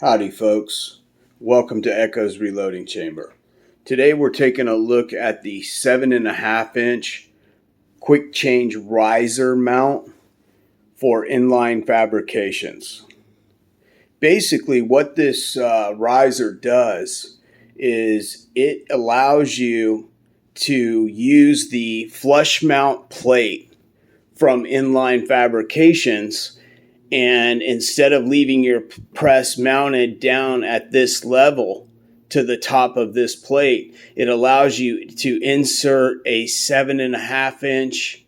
Howdy folks, welcome to Echo's Reloading Chamber. Today we're taking a look at the 7.5 inch quick change riser mount for inline fabrications. Basically what this riser does is it allows you to use the flush mount plate from Inline Fabrications, and instead of leaving your press mounted down at this level to the top of this plate, it allows you to insert a 7.5 inch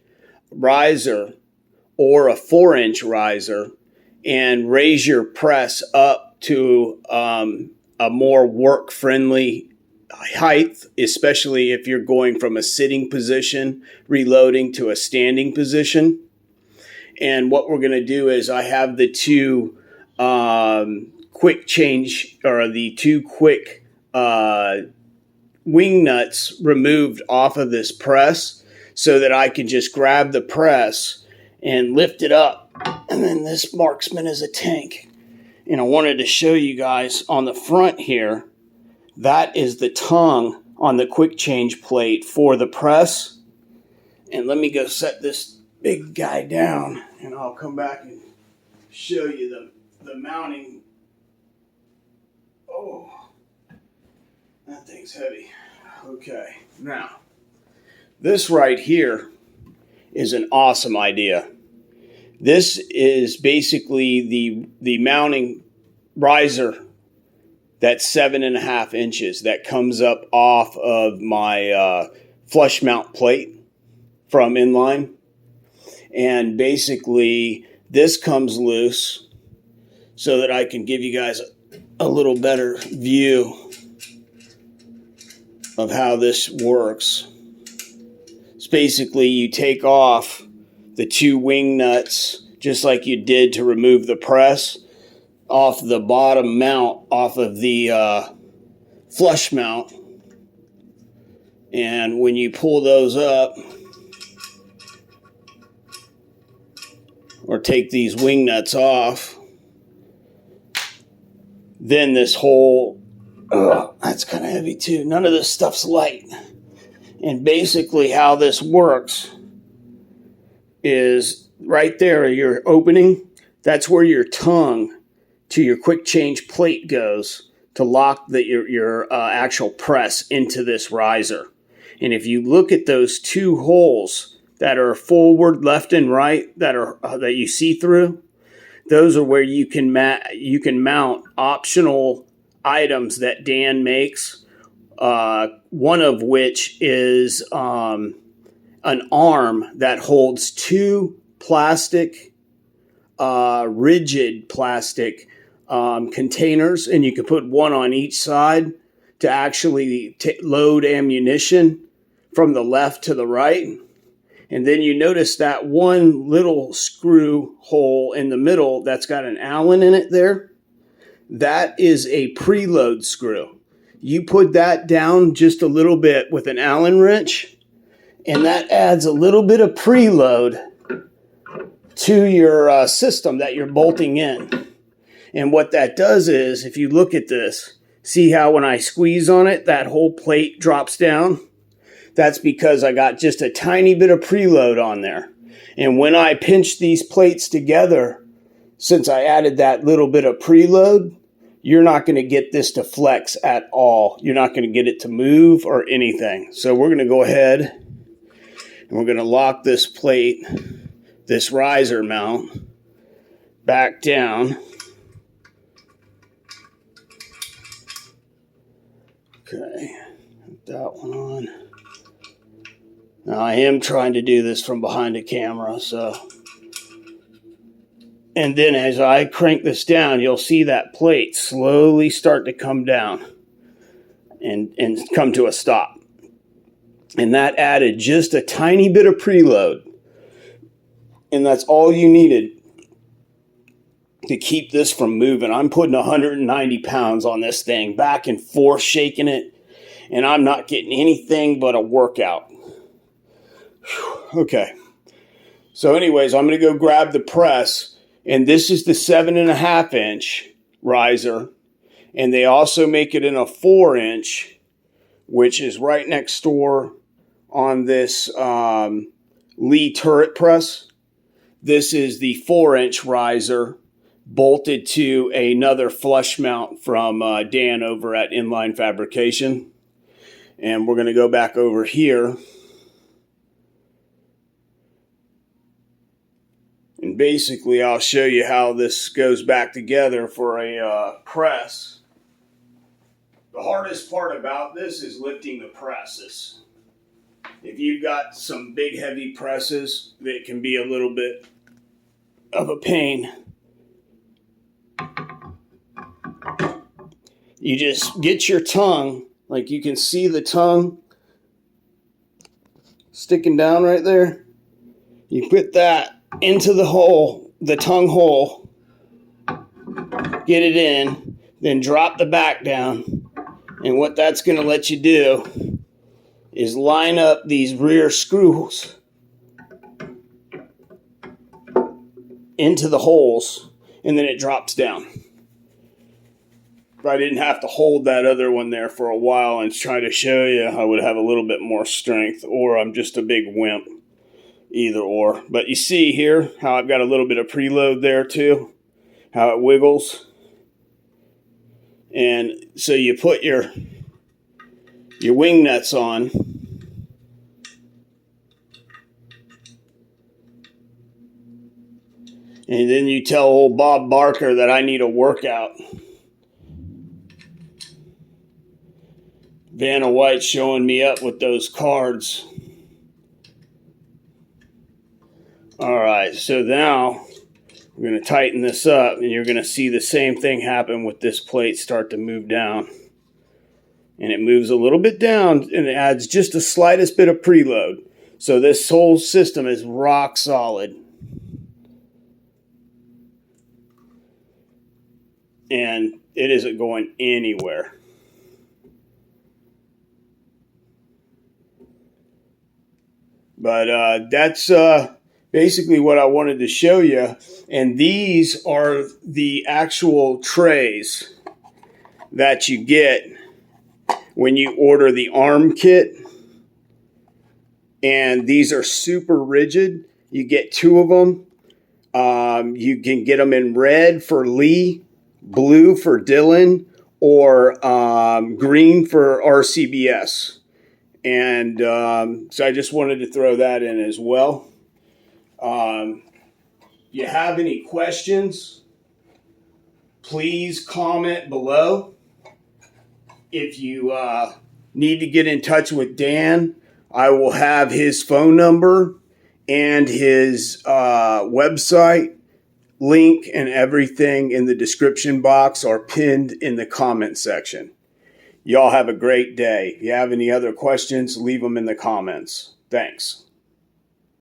riser or a 4-inch riser and raise your press up to a more work-friendly height, especially if you're going from a sitting position reloading to a standing position. And what we're going to do is I have the two quick change, or the two quick wing nuts removed off of this press so that I can just grab the press and lift it up. And then this marksman is a tank. And I wanted to show you guys on the front here, that is the tongue on the quick change plate for the press. And let me go set this big guy down and I'll come back and show you the mounting. Oh, that thing's heavy. Okay, now this right here is an awesome idea. This is basically the mounting riser that's 7.5 inches that comes up off of my flush mount plate from Inline. And basically this comes loose so that I can give you guys a little better view of how this works. It's basically you take off the two wing nuts just like you did to remove the press off the bottom mount, off of the flush mount. And when you pull those up, or take these wing nuts off, then this whole, that's kind of heavy too. None of this stuff's light. And basically how this works is right there, your opening, that's where your tongue to your quick change plate goes to lock your actual press into this riser. And if you look at those two holes that are forward, left, and right, that you see through, those are where you can mount optional items that Dan makes. One of which is an arm that holds two plastic, rigid plastic containers, and you can put one on each side to actually load ammunition from the left to the right. And then you notice that one little screw hole in the middle that's got an Allen in it there. That is a preload screw. You put that down just a little bit with an Allen wrench, and that adds a little bit of preload to your system that you're bolting in. And what that does is, if you look at this, see how when I squeeze on it, that whole plate drops down? That's because I got just a tiny bit of preload on there. And when I pinch these plates together, since I added that little bit of preload, you're not going to get this to flex at all. You're not going to get it to move or anything. So we're going to go ahead and we're going to lock this plate, this riser mount, back down. Okay, put that one on. Now I am trying to do this from behind a camera, so. And then as I crank this down, you'll see that plate slowly start to come down and come to a stop. And that added just a tiny bit of preload. And that's all you needed to keep this from moving. I'm putting 190 pounds on this thing, back and forth, shaking it, and I'm not getting anything but a workout. Whew. Okay. So anyways, I'm going to go grab the press, and this is the 7.5 inch riser, And they also make it in a 4-inch, which is right next door on this Lee turret press. This is the 4-inch riser bolted to another flush mount from Dan over at Inline Fabrication. And we're going to go back over here. And basically, I'll show you how this goes back together for a press. The hardest part about this is lifting the presses. If you've got some big heavy presses, it can be a little bit of a pain. You just get your tongue, like you can see the tongue sticking down right there. You put that into the hole, the tongue hole, get it in, then drop the back down. And what that's going to let you do is line up these rear screws into the holes, and then it drops down. If I didn't have to hold that other one there for a while and try to show you, I would have a little bit more strength, or I'm just a big wimp. Either or. But you see here how I've got a little bit of preload there too, how it wiggles. And so you put your wing nuts on. And then you tell old Bob Barker that I need a workout. Vanna White showing me up with those cards. All right, so now we're going to tighten this up, and you're going to see the same thing happen with this plate start to move down. And it moves a little bit down, and it adds just the slightest bit of preload. So this whole system is rock solid. And it isn't going anywhere. But that's basically what I wanted to show you. And these are the actual trays that you get when you order the arm kit. And these are super rigid. You get 2 of them. You can get them in red for Lee, blue for Dylan, or green for RCBS. And so I just wanted to throw that in as well. If you have any questions, please comment below. If you need to get in touch with Dan, I will have his phone number and his website link and everything in the description box or pinned in the comment section. Y'all have a great day. If you have any other questions, leave them in the comments. Thanks.